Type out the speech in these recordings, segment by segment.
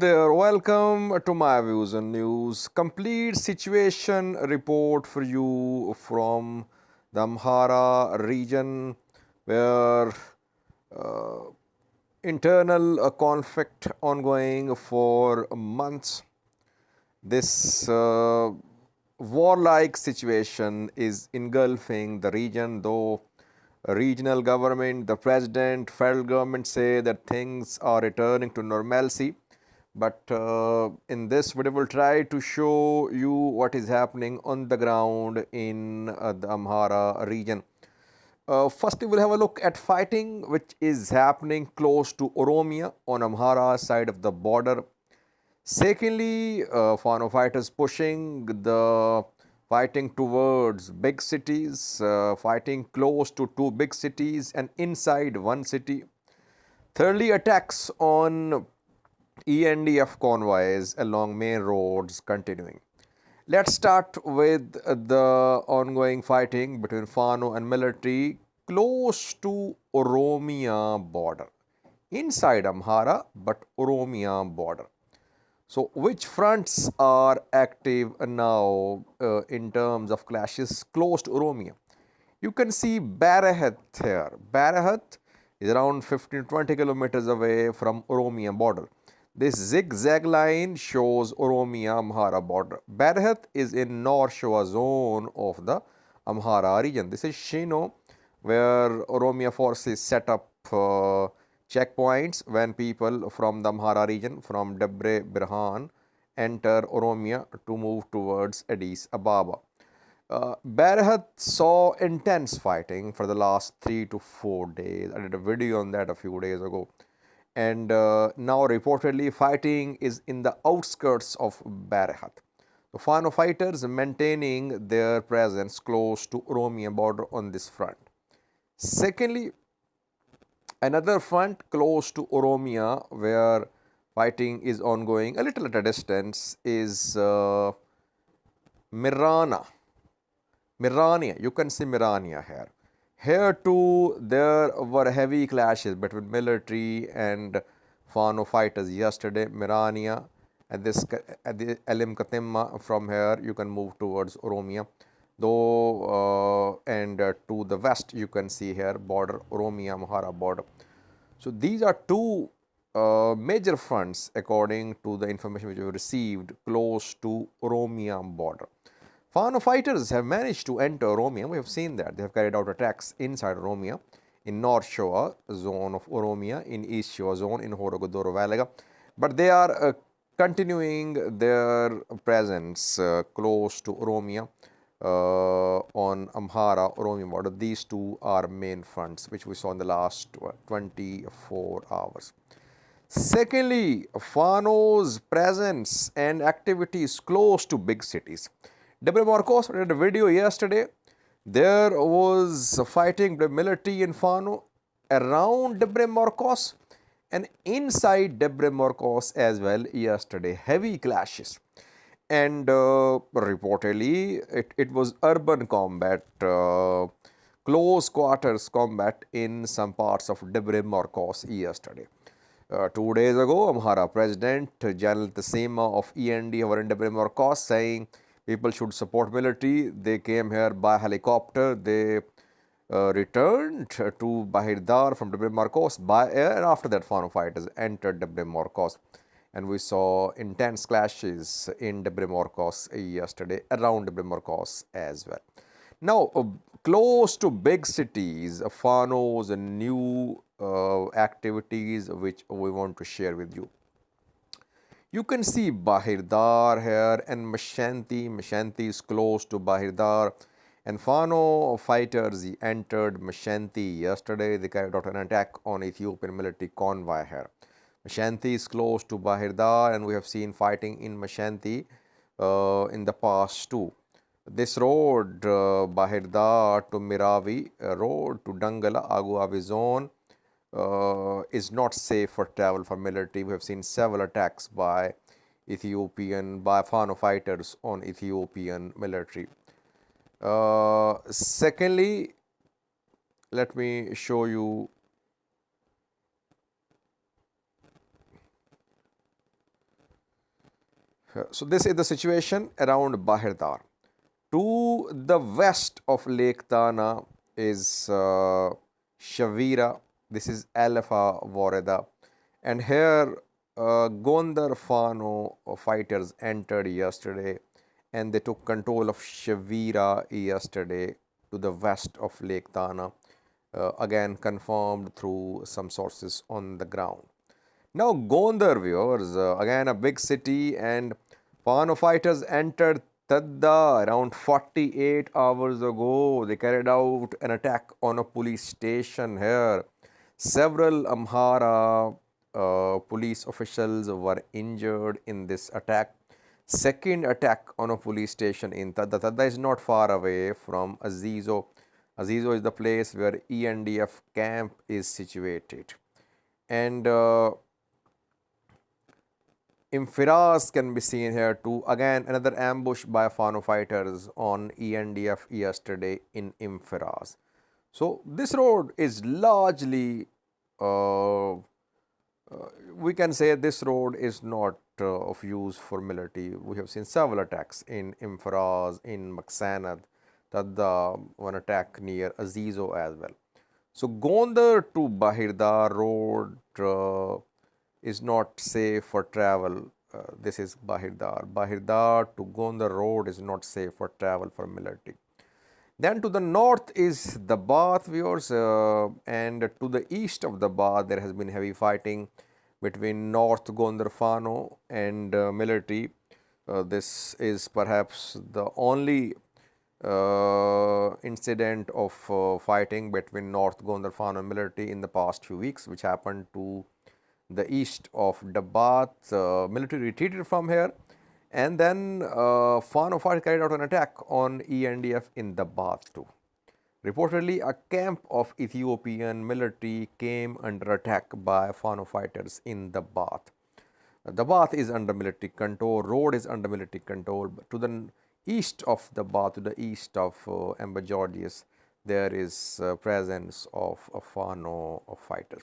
there, welcome to my views and news. Complete situation report for you from the Amhara region where uh, internal conflict ongoing for months. This warlike situation is engulfing the region, though regional government, the president, federal government say that things are returning to normalcy. But in this video, we'll try to show you what is happening on the ground in the Amhara region. First, we will have a look at fighting which is happening close to Oromia on Amhara side of the border. Secondly, Fano fighters pushing the fighting towards big cities, fighting close to two big cities and inside one city. Thirdly, attacks on ENDF convoys along main roads continuing. Let's start with the ongoing fighting between Fano and military close to Oromia border. Inside Amhara, but Oromia border. So, which fronts are active now in terms of clashes close to Oromia? You can see Barahat here. Barahat is around 15 to 20 kilometers away from Oromia border. This zigzag line shows Oromia Amhara border. Barahat is in North Shoa zone of the Amhara region. This is Shino, where Oromia forces set up checkpoints when people from the Amhara region, from Debre Birhan, enter Oromia to move towards Addis Ababa. Barahat saw intense fighting for the last 3 to 4 days. I did a video on that a few days ago. And now reportedly fighting is in the outskirts of Barahat. The Fano fighters maintaining their presence close to Oromia border on this front. Secondly, another front close to Oromia where fighting is ongoing a little at a distance is Mirania. You can see Mirania here. Here too there were heavy clashes between military and Fano fighters yesterday. Mirania at the Elim Katimma, from here you can move towards Oromia. Though and to the west you can see here border, Oromia Amhara border. So these are two major fronts according to the information which we received close to Oromia border. Fano fighters have managed to enter Oromia. We have seen that they have carried out attacks inside Oromia, in North Shoa zone of Oromia, in East Shoa zone in Horogodoro Valaga, but they are continuing their presence close to Oromia on Amhara Oromia border. These two are main fronts which we saw in the last 24 hours. Secondly, Fano's presence and activities close to big cities. Debre Marcos did a video yesterday. There was fighting the military in Fano around Debre Marcos and inside Debre Marcos as well yesterday. Heavy clashes. And reportedly, it was urban combat, close quarters combat in some parts of Debre Marcos yesterday. 2 days ago, Amhara President General Tasima of ENDF were in Debre Marcos saying people should support military. They came here by helicopter. They returned to Bahirdar from Debre Marcos by air, and after that Fano fighters entered Debre Marcos. And we saw intense clashes in Debre Marcos yesterday, around Debre Marcos as well. Now, close to big cities, Fano's new activities which we want to share with you. You can see Bahirdar here and Mashanti. Mashanti is close to Bahirdar. And Fano fighters entered Mashanti yesterday. They carried out an attack on Ethiopian military convoy here. Mashanti is close to Bahirdar, and we have seen fighting in Mashanti in the past too. This road, Bahirdar to Miravi, road to Dangala, Aguavi zone, is not safe for travel for military. We have seen several attacks by Fano fighters on Ethiopian military. Secondly, let me show you So this is the situation around Bahirdar. To the west of Lake Tana is Shavira. This is Alpha Wareda. And here Gondar Fano fighters entered yesterday and they took control of Shavira yesterday to the west of Lake Tana. Again confirmed through some sources on the ground. Now, Gondar viewers, again a big city, and Fano fighters entered Tadda around 48 hours ago. They carried out an attack on a police station here. Several Amhara police officials were injured in this attack. Second attack on a police station in Tadda. Tadda is not far away from Azizo. Azizo is the place where ENDF camp is situated. And Imfiraz can be seen here too. Again, another ambush by Fano fighters on ENDF yesterday in Imfiraz. So this road is largely, we can say this road is not of use for military. We have seen several attacks in Imfiraz, in Maksanad, Tadda, one attack near Azizo as well. So Gondar to Bahirda road is not safe for travel. This is Bahirdar. Bahirdar to Gondar road is not safe for travel for military. Then to the north is the Bath viewers, and to the east of the Bath there has been heavy fighting between North Gondar Fano and military. This is perhaps the only incident of fighting between North Gondar Fano and military in the past few weeks, which happened to the east of Dabat. Military retreated from here, and then Fano fighters carried out an attack on ENDF in Dabat too. Reportedly, a camp of Ethiopian military came under attack by Fano fighters in Dabat. Dabat is under military control, road is under military control. But to the east of Dabat, to the east of Amber Georgius, there is presence of a Fano fighter.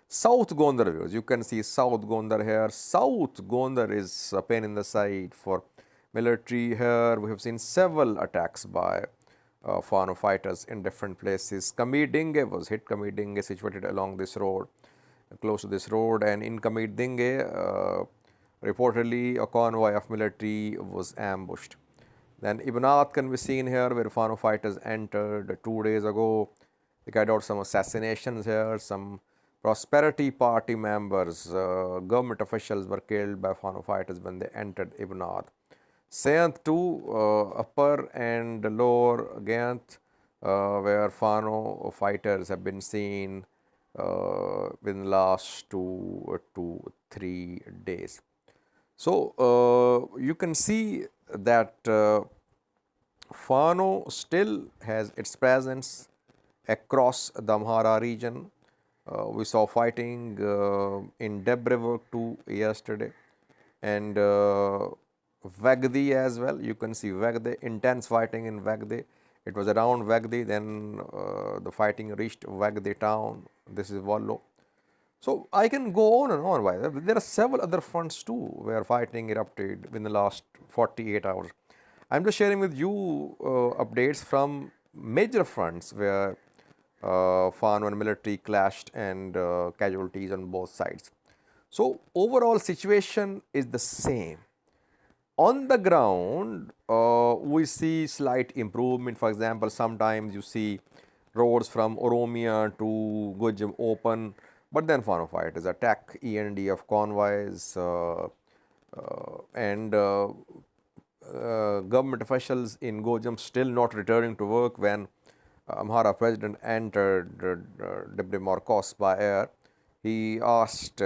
South Gondar viewers, you can see South Gondar here. South Gondar is a pain in the side for military here. We have seen several attacks by Fano fighters in different places. Kamidinge was hit. Kamidinge situated along this road, close to this road, and in Kamidinge, reportedly a convoy of military was ambushed. Then Ibnath can be seen here where Fano fighters entered 2 days ago. They carried out some assassinations here. Some Prosperity Party members, government officials were killed by Fano fighters when they entered Ibnath. Saint too, upper and lower Gant, where Fano fighters have been seen within the last 2 to 3 days. So you can see that Fano still has its presence across the Amhara region. We saw fighting in Debrevok too yesterday, and Vagdi as well. You can see Vagdi, intense fighting in Vagdi. It was around Vagdi, then the fighting reached Vagdi town. This is Wallo. So I can go on and on. Why? There are several other fronts too where fighting erupted within the last 48 hours. I'm just sharing with you updates from major fronts where Fano and military clashed and casualties on both sides. So overall situation is the same. On the ground, we see slight improvement. For example, sometimes you see roads from Oromia to Gujam open, but then Fano fighters attack ENDF convoys and government officials in Gojam still not returning to work when Amhara president entered Debre Marcos by air. He asked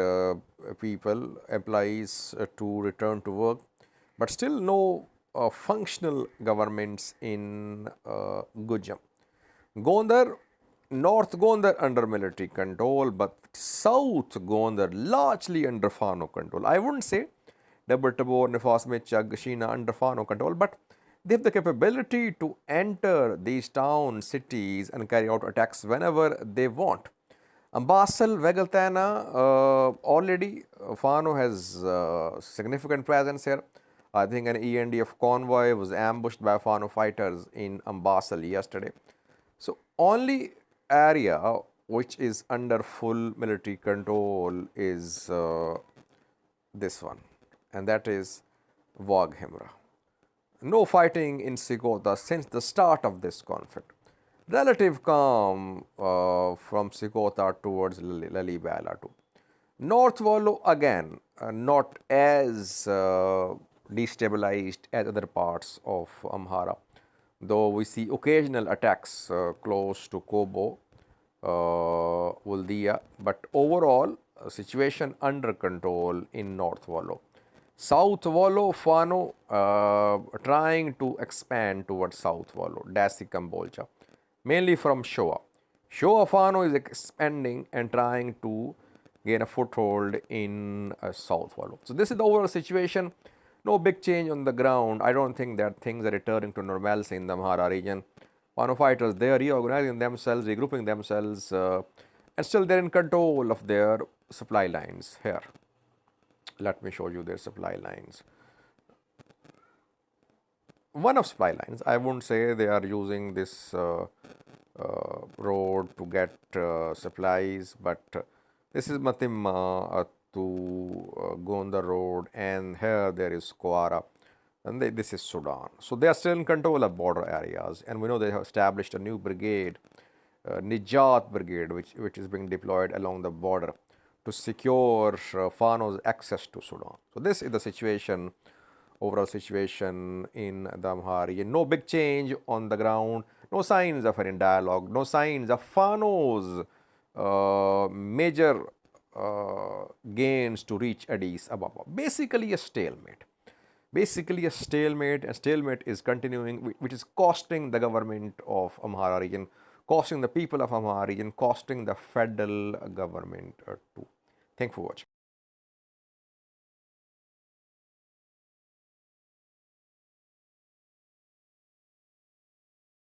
people, employees to return to work, but still no functional governments in Gujam. Gondar, North Gondar under military control, but South Gondar largely under Fano control. I wouldn't say Debre Tabor, Nefasme, Chag, Sheena under Fano control, but they have the capability to enter these towns, cities and carry out attacks whenever they want. Ambasal, Vegaltana, already Fano has significant presence here. I think an ENDF convoy was ambushed by Fano fighters in Ambasal yesterday. So, only area which is under full military control is this one, and that is Waghimra. No fighting in Sigota since the start of this conflict. Relative calm from Sigota towards Lalibela too. North Wallo again not as destabilized as other parts of Amhara, though we see occasional attacks close to Kobo, Uldia, but overall situation under control in North Wallo. South Wallo, Fano trying to expand towards South Wallo, Dasi Kambolcha, mainly from Shoa. Shoa Fano is expanding and trying to gain a foothold in South Wallo. So this is the overall situation. No big change on the ground. I don't think that things are returning to normalcy in the Amhara region. Fano fighters, they are reorganizing themselves, regrouping themselves, and still they're in control of their supply lines here. Let me show you their supply lines. One of supply lines, I wouldn't say they are using this road to get supplies, but this is Matimma to go on the road, and here there is Kwara, and this is Sudan. So they are still in control of border areas, and we know they have established a new brigade, Nijat Brigade, which is being deployed along the border to secure Fano's access to Sudan. So this is the situation, overall situation in the Amhara region. No big change on the ground, no signs of any dialogue, no signs of Fano's major gains to reach Addis Ababa. Basically a stalemate. Basically a stalemate, and stalemate is continuing, which is costing the government of Amhara region, costing the people of Amhara region, costing the federal government too. Thanks for watching.